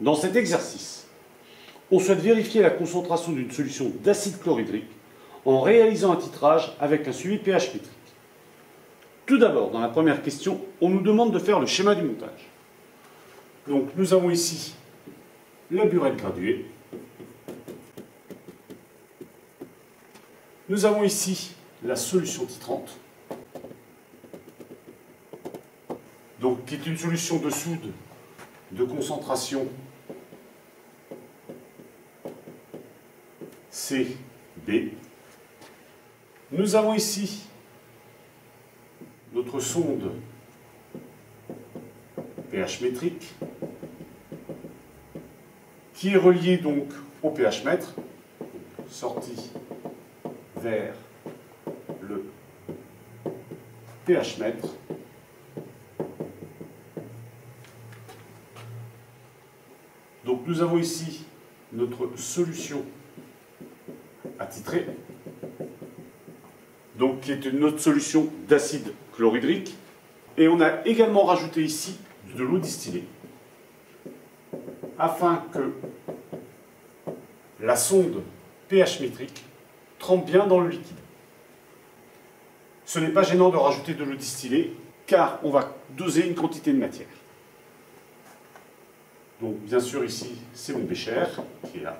Dans cet exercice, on souhaite vérifier la concentration d'une solution d'acide chlorhydrique en réalisant un titrage avec un suivi pH métrique. Tout d'abord, dans la première question, on nous demande de faire le schéma du montage. Donc nous avons ici la burette graduée. Nous avons ici la solution titrante, donc, qui est une solution de soude de concentration CB. Nous avons ici notre sonde pH métrique qui est reliée donc au pH mètre, sortie vers le pH mètre. Donc nous avons ici notre solution attitrée, donc qui est une autre solution d'acide chlorhydrique. Et on a également rajouté ici de l'eau distillée afin que la sonde pH métrique trempe bien dans le liquide. Ce n'est pas gênant de rajouter de l'eau distillée car on va doser une quantité de matière. Donc bien sûr ici c'est mon bécher qui est là.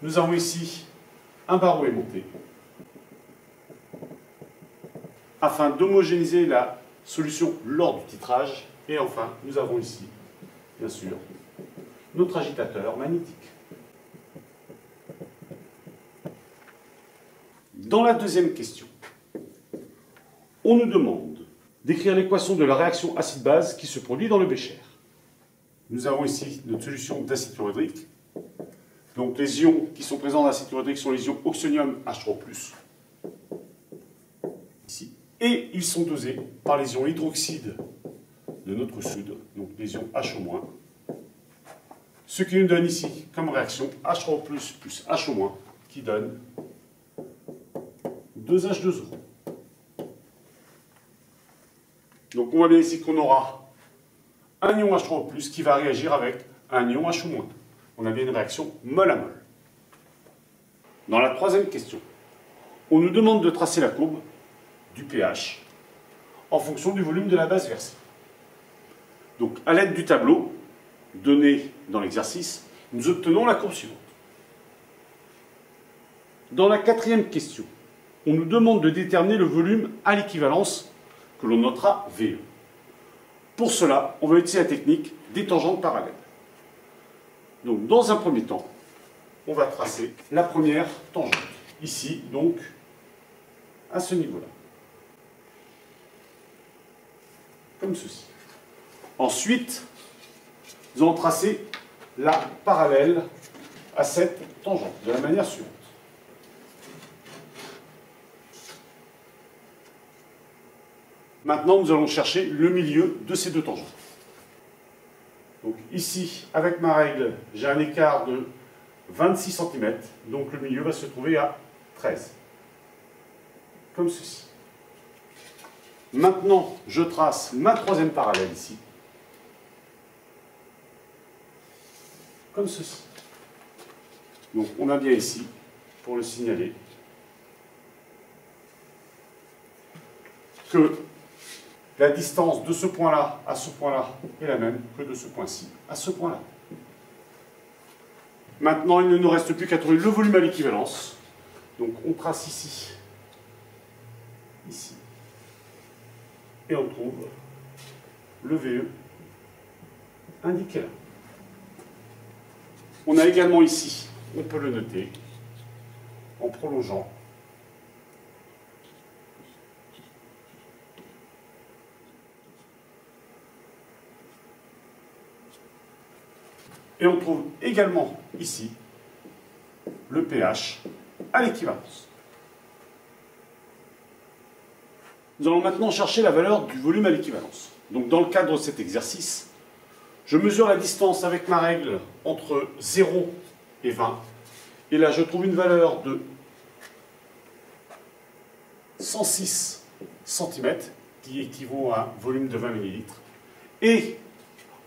Nous avons ici un barreau aimanté afin d'homogénéiser la solution lors du titrage. Et enfin nous avons ici bien sûr notre agitateur magnétique. Dans la deuxième question, on nous demande d'écrire l'équation de la réaction acide-base qui se produit dans le bécher. Nous avons ici notre solution d'acide chlorhydrique. Donc les ions qui sont présents dans l'acide chlorhydrique sont les ions oxonium H3+. Ici. Et ils sont dosés par les ions hydroxyde de notre soude, donc les ions HO-. Ce qui nous donne ici comme réaction H3O+, plus HO- qui donne 2H2O. Donc on voit bien ici qu'on aura un ion H3O+, qui va réagir avec un ion HO-. On a bien une réaction mol à mol. Dans la troisième question, on nous demande de tracer la courbe du pH en fonction du volume de la base versée. Donc à l'aide du tableau donné dans l'exercice, nous obtenons la courbe suivante. Dans la quatrième question, on nous demande de déterminer le volume à l'équivalence que l'on notera VE. Pour cela, on va utiliser la technique des tangentes parallèles. Donc, dans un premier temps, on va tracer la première tangente. Ici, donc, à ce niveau-là. Comme ceci. Ensuite, nous allons tracer la parallèle à cette tangente, de la manière suivante. Maintenant, nous allons chercher le milieu de ces deux tangentes. Donc ici, avec ma règle, j'ai un écart de 26 cm, donc le milieu va se trouver à 13. Comme ceci. Maintenant, je trace ma troisième parallèle ici. Comme ceci. Donc on a bien ici, pour le signaler, que la distance de ce point-là à ce point-là est la même que de ce point-ci à ce point-là. Maintenant, il ne nous reste plus qu'à trouver le volume à l'équivalence. Donc on trace ici, ici, et on trouve le VE indiqué là. On a également ici, on peut le noter, en prolongeant, et on trouve également ici le pH à l'équivalence. Nous allons maintenant chercher la valeur du volume à l'équivalence. Donc dans le cadre de cet exercice, je mesure la distance avec ma règle entre 0 et 20. Et là, je trouve une valeur de 106 cm, qui équivaut à un volume de 20 ml. Et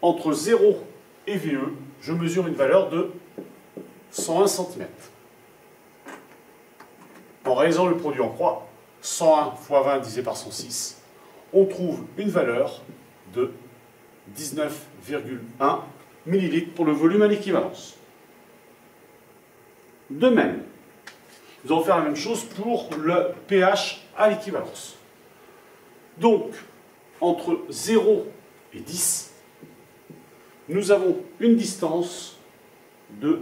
entre 0 et VE, je mesure une valeur de 101 cm. En réalisant le produit en croix, 101 fois 20 divisé par 106, on trouve une valeur de 19,1 ml pour le volume à l'équivalence. De même, nous allons faire la même chose pour le pH à l'équivalence. Donc, entre 0 et 10, nous avons une distance de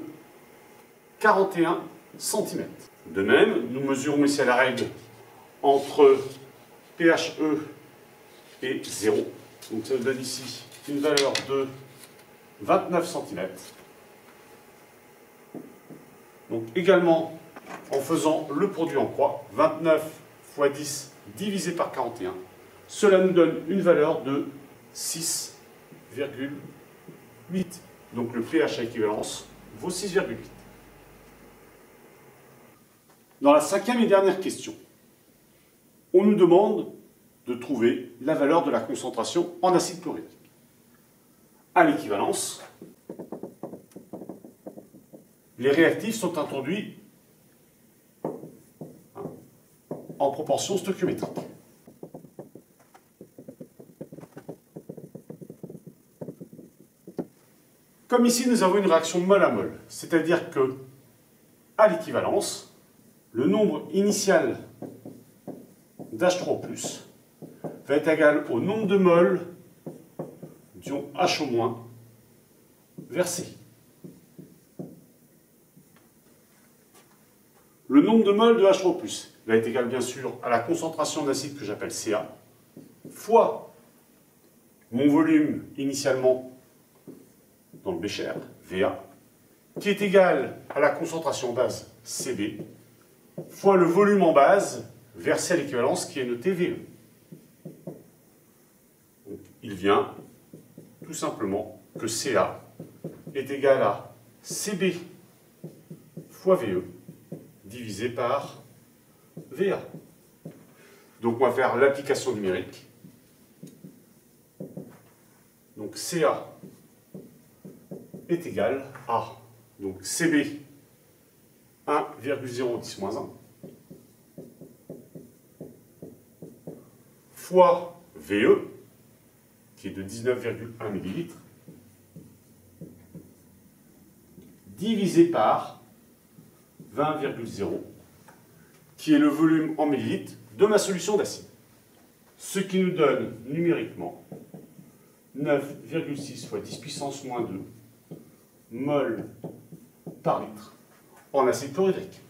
41 cm. De même, nous mesurons ici à la règle entre pHe et 0. Donc ça nous donne ici une valeur de 29 cm. Donc également, en faisant le produit en croix, 29 fois 10 divisé par 41, cela nous donne une valeur de 6,8. Donc le pH à équivalence vaut 6,8. Dans la cinquième et dernière question, on nous demande de trouver la valeur de la concentration en acide chlorhydrique. À l'équivalence, les réactifs sont introduits en proportion stoichiométrique. Comme ici, nous avons une réaction mol à mol, c'est-à-dire que, à l'équivalence, le nombre initial d'H3+, va être égal au nombre de moles d'ion H- vers C. Le nombre de moles de H3+, va être égal bien sûr à la concentration d'acide que j'appelle Ca, fois mon volume initialement dans le bécher, Va, qui est égal à la concentration base Cb, fois le volume en base versé à l'équivalence qui est noté Ve. Donc, il vient tout simplement que Ca est égal à Cb fois Ve divisé par Va. Donc on va faire l'application numérique. Donc Ca est égal à donc Cb 1,010-1 fois Ve, qui est de 19,1 ml, divisé par 20,0, qui est le volume en millilitres de ma solution d'acide. Ce qui nous donne numériquement 9,6 fois 10 puissance moins 2 mol par litre en acide chlorhydrique.